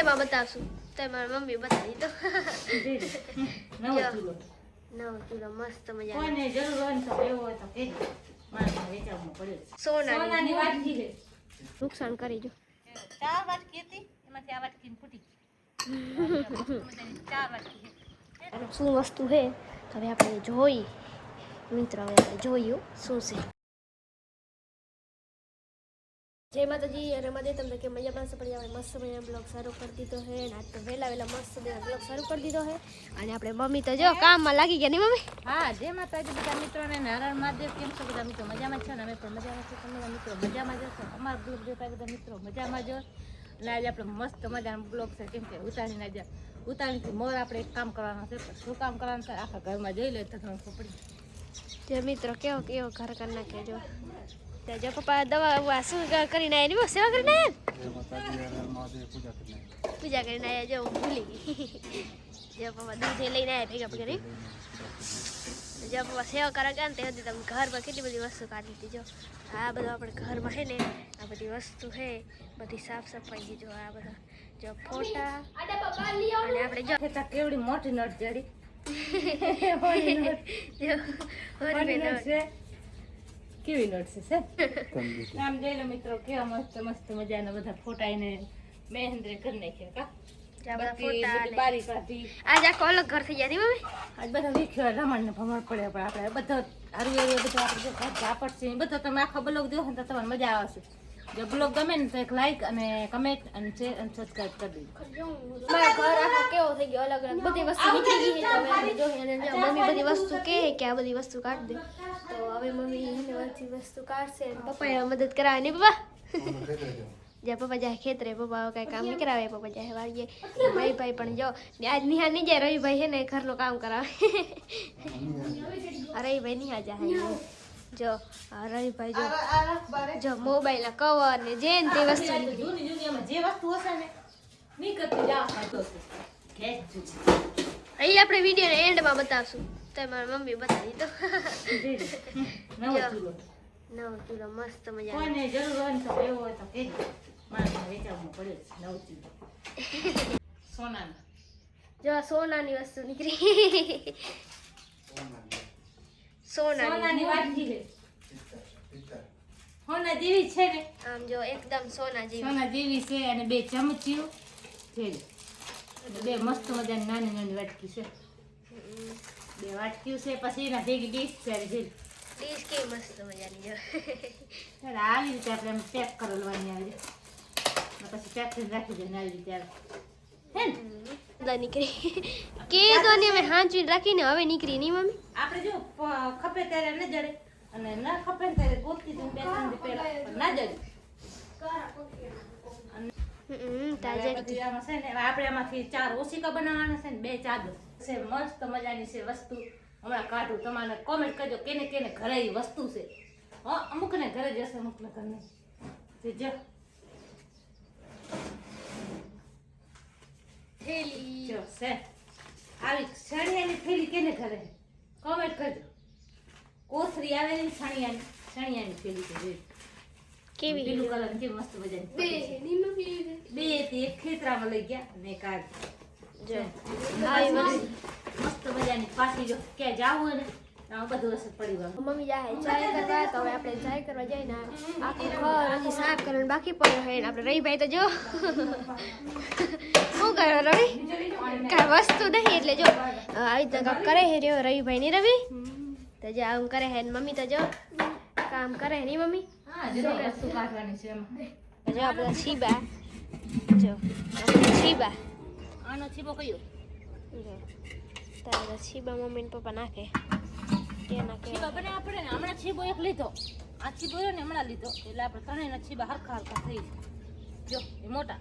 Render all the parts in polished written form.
એમાં બતાવશું તો મારી મમ્મી બતાવી તો નવો ચૂલો મસ્ત મજા કોઈને જરૂર હોય ને તો એવો હોય તો કહેજો મારે વેચાવવું પડે સોનાની વાટકી છે નુકસાન કરી જો 4 વાટકી હતી એમાંથી આ વાટકી ફૂટી 4 વાટકી શું વસ્તુ છે હવે આપણે જોઈ મિત્રો હવે આપણે જોયું શું છે જય માતાજી અને મદે તમને કે મજા પાસે પડી આપણે મસ્ત મજાનો બ્લોગ શરૂ કરી દીધો છે અને આજ તો વહેલા મસ્ત મજાનો બ્લોગ શરૂ કરી દીધો છે અને આપણે મમ્મી તો જો કામમાં લાગી ગયા નહીં મમ્મી હા જય માતાજી બધા મિત્રોને નારાયણ મહાદેવ કેમ છો બધા મિત્રો મજામાં છો ને અમે પણ મજામાં છીએ તમે મિત્રો મજામાં જશો અમારા બ્લોગ જોતા બધા મિત્રો મજામાં જો અને આજે આપણે મસ્ત મજાનો બ્લોગ છે કેમ કે ઉતાણીને આજે ઉતાણીથી મોર આપણે એક કામ કરવાનું છે પણ શું કામ કરવાનું છે આખા ઘરમાં જઈ લે તો તમને ખબર પડી જે મિત્રો કેવો ઘર કરી નાખે જો જો પપ્પા દવા શું કરીને આવ્યા સેવા કરીને આવ્યા પૂજા કરીને આવ્યા જો ભૂલી ગઈ જો પપ્પા દૂધ લઈને આવ્યા ભેગા ભેગા નહીં જો પપ્પા સેવા કરવા ગયા ને તે હતી તમે ઘરમાં કેટલી બધી વસ્તુ કાઢી હતી જો આ બધું આપણે ઘરમાં છે ને આ બધી વસ્તુ છે બધી સાફ સફાઈ જો આ બધા જો ફોટા અને આપણે જો કેવડી મોટી નટ જડી કેવી નોટ છે આમ જોઈ લો મિત્રો કેવા મસ્ત મસ્ત મજાના બધા ફોટા એને મહેન્દ્ર કરી નાખ્યા બારી કાઢી આજ આખો અલગ ઘર થઈ જાય મમ્મી આજ બધા વિખ્યો રમણ ને ભમણ પડે પણ આપણે બધા હારું એરિયા બધા આપણે ઝાપટ છે બધો તમે આખો બ્લોગ જોવો ને તો તમને મજા આવશે જો બ્લોગ ગમે ને તો એક લાઈક અને કમેન્ટ અને શેર અને સબસ્ક્રાઇબ કરી દેજો મારા ઘર આખો કેવો થઈ ગયો અલગ અલગ બધી વસ્તુ નીકળી ગઈ છે હવે જોઈએ અને મમ્મી બધી વસ્તુ કહે કે આ બધી વસ્તુ કાઢ દે તો હવે મમ્મી એને બધી વસ્તુ કાઢશે પપ્પાએ મદદ કરાવે નહીં પપ્પા જ્યાં પપ્પા જાય ખેતરે પપ્પા કઈ કામ નહીં કરાવે પપ્પા જાય વાળીએ રવિભાઈ પણ જો આજ નિહાળ નહીં જાય રવિભાઈ છે ને ઘરનું કામ કરાવે રવિભાઈ નિહાળ જાય જો રવિભાઈ જો મોબાઈલ ના કવર ને જે ને તે વસ્તુ જૂની એમાં જે વસ્તુ હશે ને નીકળતી જાવ ખાતો છે અહીં આપણે વિડીયો ને એન્ડમાં બતાવશું તો મારી મમ્મી બતાવી તો નવો ચૂલો મસ્ત મજા કોઈને જરૂર હોય ને તો એવો હોય તો કહેજો મારે વેચાવવું પડે નવો ચૂલો સોનાનો જો સોનાની વસ્તુ નીકળી સોનાની વાટકી છે સોના જેવી છે ને આમ જો એકદમ સોના જેવી છે અને 2 ચમચીઓ છે બે મસ્ત મજાની નાની નાની વાટકી છે 2 વાટકીઓ છે પછી એના ભેગી ડીશ છે ડીશ કે મસ્ત મજાની જો આવી રીતે આપણે પેક કરવાની આવી પછી પેક કરીને રાખી દે આવી રીતે આવે હે ને નીકળી કે તો ને અમે હાંચવી રાખીને હવે નીકળી નહીં મમ્મી આપણે જો ખપે ત્યારે ન જડે અને ના ખપે ત્યારે ગોતી દે 2-3 દી પહેલા ના જડે તાજા આમાં છે ને આપણે આમાંથી 4 ઓશિકા બનાવવાના છે ને 2 ચાદર છે મસ્ત મજાની છે વસ્તુ હમણાં કાઢું તમારે કોમેન્ટ કરજો કેને કેને ઘરે એ વસ્તુ છે અમુક ને ઘરે જશે અમુક ને ઘર નહીં જો થેલી જો છે આવી સણિયાની થેલી કેને ઘરે કોમેન્ટ કરજો કોથરી આવેલી સણિયાની થેલી છે કેવી પીલું કલર કેવી મસ્ત મજાની બે થી એક ખેતરામાં લઈ ગયા અને એક આ જો આવી મસ્ત મજાની પાછી જો ક્યાં જાવું હોય ને બધું અસર પડી ગયું મમ્મી જાય ચાય કરવા તો હવે આપણે ચાય કરવા જઈને આખું ઘર હજી સાફ કરવાનું બાકી પડ્યો હોય આપણે રવિભાઈ તો જો શું કરો રવિ કાંઈ વસ્તુ નહીં એટલે જો આવી રીતે કામ કરે હે રહ્યો રવિભાઈ ની રવિ તો જે આમ કરે હે મમ્મી તો જો કામ કરે હે નહીં મમ્મી જો વસ્તુ કાઢવાની છે એમાં જો આ બધા છીબા જો છીબા આનો છીબો કયો તારા છીબા મમ્મી ને પપ્પા નાખે છીબા બને આપણે ને હમણાં છીબો એક લીધો આ છીબો ને હમણાં લીધો એટલે આપણે ત્રણેયના છીબા હરખા હરખા થઈ જો એ મોટા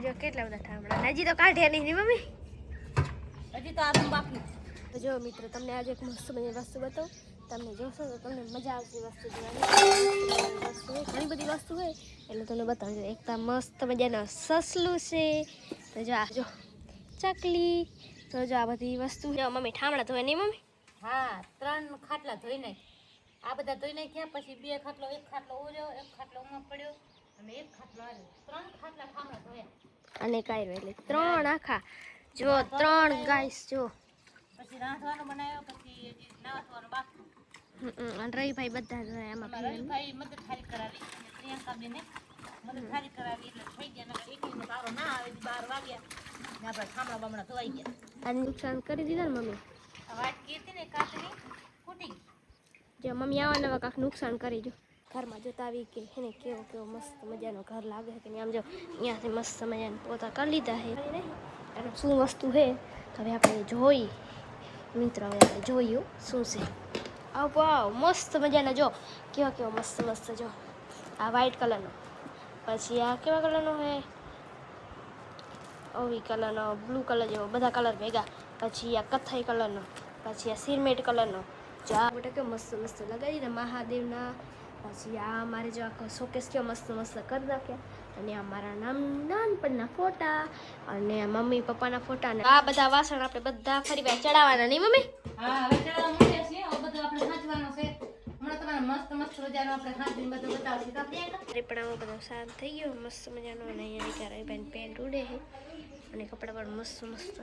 જો કેટલા બધા ઠામડા હજી તો કાઢ્યા નહીં મમ્મી હજી તો આ બાકી તો જો મિત્રો તમને આજે એક મસ્ત બની વસ્તુ બતાવું તમને જોશો તો તમને મજા આવશે વસ્તુ જોવાની વસ્તુ ઘણી બધી વસ્તુ હોય એટલે તમને બતાવું એક તો મસ્ત મજાના સસલું છે તો જો આ જો ચકલી તો જો આ બધી વસ્તુ જો મમ્મી ઠામડા ધોય નહીં મમ્મી હા 3 ખાટલા ધોઈ નાખ આ બધા ધોઈ નાખ્યા પછી 2 ખાટલો એક ખાટલો ઓર્યો એક ખાટલો ઉમાં પડ્યો અને એક ખાટલો આવ્યો 3 ખાટલા ઠામડા ધોયા અને કાયરો એટલે 3 આખા જો 3 ગાઈસ જો પછી રાંધવાનું બનાવ્યો પછી હજી નાવાનું બાકી અને રહીભાઈ બધા જ આમાં રવિભાઈ મદદ ખાલી કરાવી અને પ્રિયંકા બેને મદદ ખાલી કરાવી એટલે થઈ ગયા ને એકનો બારો ના આવે 12 વાગ્યા ને આપણે ખામણા બામણા ધોવાઈ ગયા અને નુકસાન કરી દીધા ને મમ્મી આ વાટકી હતી ને કાચની ફૂટી ગઈ જો મમ્મી આવા કાંક નુકસાન કરી જો ઘરમાં જોતા આવી કે એને કેવો મસ્ત મજાનો ઘર લાગે છે કે આમ જો અહીંયાથી મસ્ત મજાના પોતા કરી લીધા છે અને શું વસ્તુ છે હવે આપણે જોઈ મિત્રો હવે આપણે જોયું શું છે આવ મસ્ત મજાના જો કેવો મસ્ત જો આ વ્હાઈટ કલરનો પછી આ કેવા કલરનો છે ઓવી કલરનો બ્લુ કલર જેવો બધા કલર ભેગા પછી આ કથ્થઈ કલરનો પછી આ સિરમેટ કલરનો જો આ બધા કેવો મસ્ત લગાવી ને મહાદેવના પછી આ અમારે જો આખો શોકેસ કેવો મસ્ત કરી નાખ્યા અને આ મારા નાનપણના ફોટા અને મમ્મી પપ્પાના ફોટા અને આ બધા વાસણ આપણે બધા ફરી વાર ચડાવવાના નહીં મમ્મી હા હવે ચડાવવા માંડ્યા છીએ હવે બધું આપણે સાચવાનો છે હમણાં તમારે મસ્ત મજાનો આપણે સાચવીને બધું બતાવશું તો આપણે પણ આમાં બધો સાફ થઈ ગયો મસ્ત મજાનો અને અહીંયા ક્યારે પેન્ટ ઉડે છે અને કપડાં પણ મસ્ત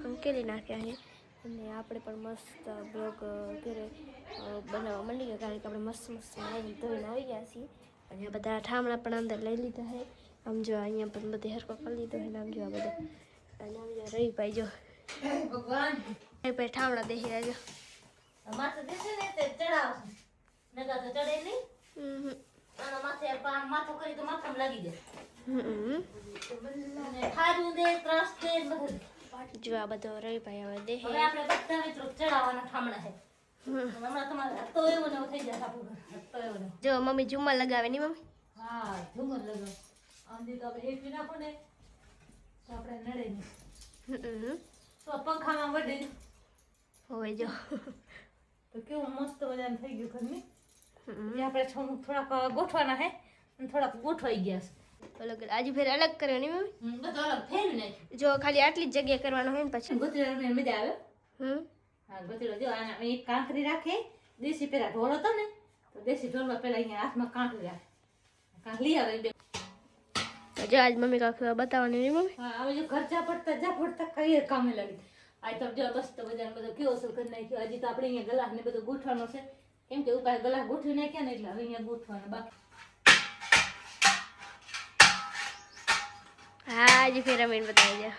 હંકેલી નાખ્યા છે અને આપણે પણ મસ્ત બ્લોગ ઘરે બનાવવા માંડી ગયા કારણ કે આપણે મસ્ત નાઈને ધોઈને આવી ગયા છીએ અને આ બધા ઠામણા પણ અંદર લઈ લીધા છે આમ જો અહીંયા પણ બધે હરકો કરી લીધો છે આમ જો આ બધો અને આમ જો રહીભાઈ જો ભગવાન રહીભાઈ ઠામણા દેખી રહ્યા માથે દેશે ને તે ચડાવશે નગર તો ચડે નહીં આનો માથે માથું કરી તો માથામાં લાગી જાય અને ખાજું દે ત્રાસ દે બધું જો આ બધો રહીભાઈ હવે દેખે હવે આપણે બધા મિત્રો ચડાવવાના ઠામણા છે હમણાં તમારે તો એવું ને થઈ જાય આપણું તો એવું જો મમ્મી ઝુમ્મર લગાવે નહીં મમ્મી હા ઝુમર લગાવ આંધી તો આપણે એક નાખો ને તો આપણે નડે નહીં તો પંખામાં વડે હોય જો તો કેવું મસ્ત મજાનું થઈ ગયું ઘરની આપણે થોડાક ગોઠવાના છે અને થોડાક ગોઠવાઈ ગયા છે અલગ આજે ફેર અલગ કર્યો નહીં મમ્મી બધું અલગ ફેરવી નાખ્યું જો ખાલી આટલી જ જગ્યા કરવાનો હોય ને પછી ગોતરીઓ મજા આવે હા ગોતરીઓ જો આને એક કાંકરી રાખે દેશી પેલા ઢોળ હતો ને તો દેશી ઢોળમાં પેલા અહીંયા હાથમાં કાંકરી રાખે કાંકરી આવે બે જો આજ મમ્મી કાંક બતાવવાની નહીં મમ્મી હા હવે જો ઘર જા પડતા કઈ કામે લાગી આ તો જો મસ્ત મજાનો બધો કેવો સર કરી નાખ્યો હજી તો આપણે અહીંયા ગલાસ ને બધું ગોઠવાનો છે કેમ કે ઉપર ગલાસ ગોઠવી નાખ્યા ને એટલે હવે અહીંયા ગોઠવાનો બાકી હા આજે ફેર અમીન બતાવી દે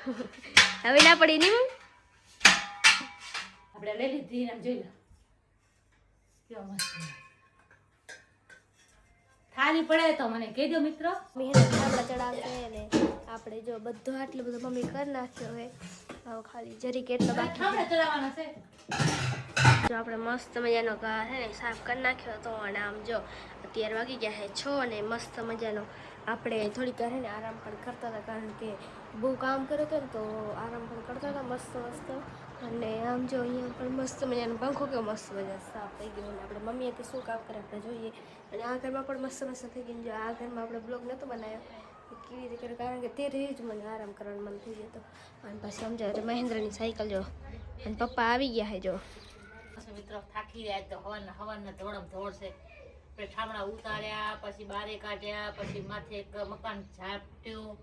હવે ના પડી નહીં મમ્મી આપણે લઈ લીધી આમ જોઈ લો કેવો મસ્ત થાળી પડે તો મને કહેજો મિત્રો મહેનત ઠામડા ચડાવશે ને આપણે જો બધો આટલું બધું મમ્મી કરી નાખ્યો હોય હવે ખાલી જરીક એટલો બાકી ઠામડા ચડાવવાના છે જો આપણે મસ્ત મજાનો ઘા છે ને સાફ કરી નાખ્યો હતો અને આમ જો અત્યારે વાગી ગયા છે 6 અને મસ્ત મજાનો આપણે થોડીક વાર ને આરામ પણ કરતા હતા કારણ કે બહુ કામ કર્યું હતું ને તો આરામ પણ કરતા હતા મસ્ત અને આમ જો અહીંયા પણ મસ્ત મજાનો પંખો કેવો મસ્ત મજા સાફ થઈ ગયો અને આપણે મમ્મીએ તે શું કામ કરે આપણે જોઈએ અને આ ઘરમાં પણ મસ્ત થઈ ગયું જો આ ઘરમાં આપણે બ્લોગ નહોતો બનાવ્યો કેવી રીતે કર્યું કારણ કે તે જ મને આરામ કરવાનું મન થઈ જતો અને પછી સમજાય મહેન્દ્રની સાયકલ જો અને પપ્પા આવી ગયા છે જો મિત્રો થાકી રહ્યા તો હવાના ધોળમ ધોળ છે આપણે ઠામડા ઉતાર્યા પછી બારે કાઢ્યા પછી માથે એક મકાન ઝાપટ્યું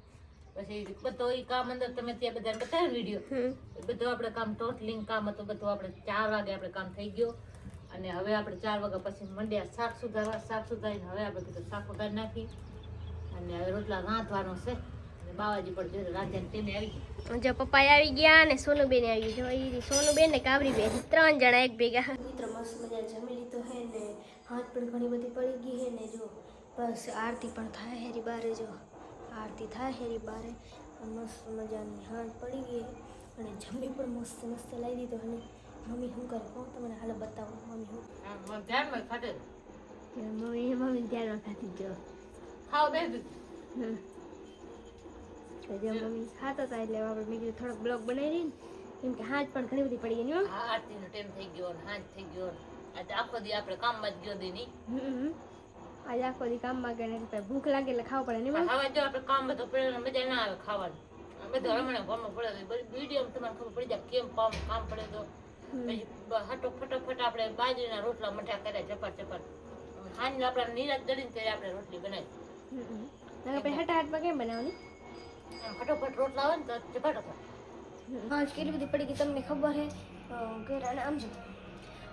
પછી બધો એ કામ અંદર તમે ત્યાં બધાને બતાવ્યું વિડીયો બધું આપણે કામ ટોટલિંગ કામ હતું બધું આપણે 4 વાગે આપણે કામ થઈ ગયું અને હવે આપણે 4 વાગ્યા પછી મંડ્યા શાક સુધારીને હવે આપણે કીધું શાક વગાડી નાખી અને હવે રોટલા રાંધવાનો છે અને બાવાજી પણ જો રાંધ્યા ટેમે આવી ગઈ જો પપ્પા આવી ગયા અને સોનુબેન આવી ગઈ જો એ સોનુબેન ને કાબરીબેન 3 જણા એક ભેગા મિત્રો મસ્ત મજા જમી લીધો હે ને હાથ પણ ઘણી બધી પડી ગઈ હે ને જો બસ આરતી પણ થાય હેરી બારે જો આરતી થાય હેરી બારે મસ્ત મજાની હાથ પડી ગઈ અને જમી પણ મસ્ત લાવી દીધો અને મમ્મી શું કરે કોણ તમને હાલ બતાવો મમ્મી શું ધ્યાનમાં ખાતે મમ્મી ધ્યાનમાં ખાતી જો ખાવ દે જો મમ્મી ખાતા હતા એટલે આપણે મેં કીધું થોડોક બ્લોગ બનાવી દઈએ ને કેમ કે હાથ પણ ઘણી બધી પડી ગઈ ને આરતીનો ટાઈમ થઈ ગયો ને હાથ થઈ ગયો આજે આખો દી આપણે કામમાં જ ગયો દી નહીં આજે આખો દી કામમાં ગયો એટલે ભૂખ લાગે એટલે ખાવું પડે ને હવે જો આપણે કામ બધું પડે મજા ના આવે ખાવાનું બધું હમણાં ઘરમાં પડે વિડીયો તમને ખબર પડી જાય કેમ કામ પડે તો પછી ફટાફટ આપણે બાજરીના રોટલા મઠા કર્યા ચપાટ સાંજે આપણે નિરાશ દળીને ત્યારે આપણે રોટલી બનાવી હટાહટમાં કેમ બનાવવાની ફટોફટ રોટલા આવે ને તો ચપાટો થાય. હા કેટલી બધી પડી ગઈ તમને ખબર હે ઘેરાને આમ જો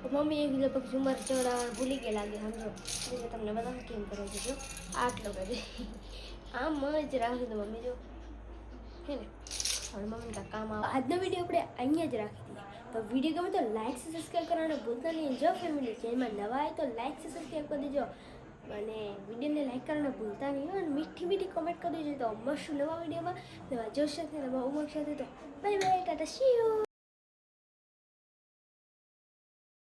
મમ્મી એક લગભગ ઝુમર ચડાવવાનું ભૂલી ગયા લાગે સમજો એટલે તમને બધા કેમ કરો છો જો આટલો બધે આમ જ રાખી દો મમ્મી જો હે ને હવે મમ્મી કાંઈ કામ આવે આજનો વિડીયો આપણે અહીંયા જ રાખી દઈએ તો વિડીયો ગમે તો લાઈક સબસ્ક્રાઈબ કરવાનું ભૂલતા નહીં જો ફેમિલી ચેનલમાં નવા આવે તો લાઈક સબસ્ક્રાઈબ કરી દેજો અને વિડીયોને લાઈક કરવાનું ભૂલતા નહીં અને મીઠી મીઠી કમેન્ટ કરી દેજો તો મળશું નવા વિડીયોમાં નવા જોશ સાથે નવા ઉમંગ સાથે તો bye bye Tata C you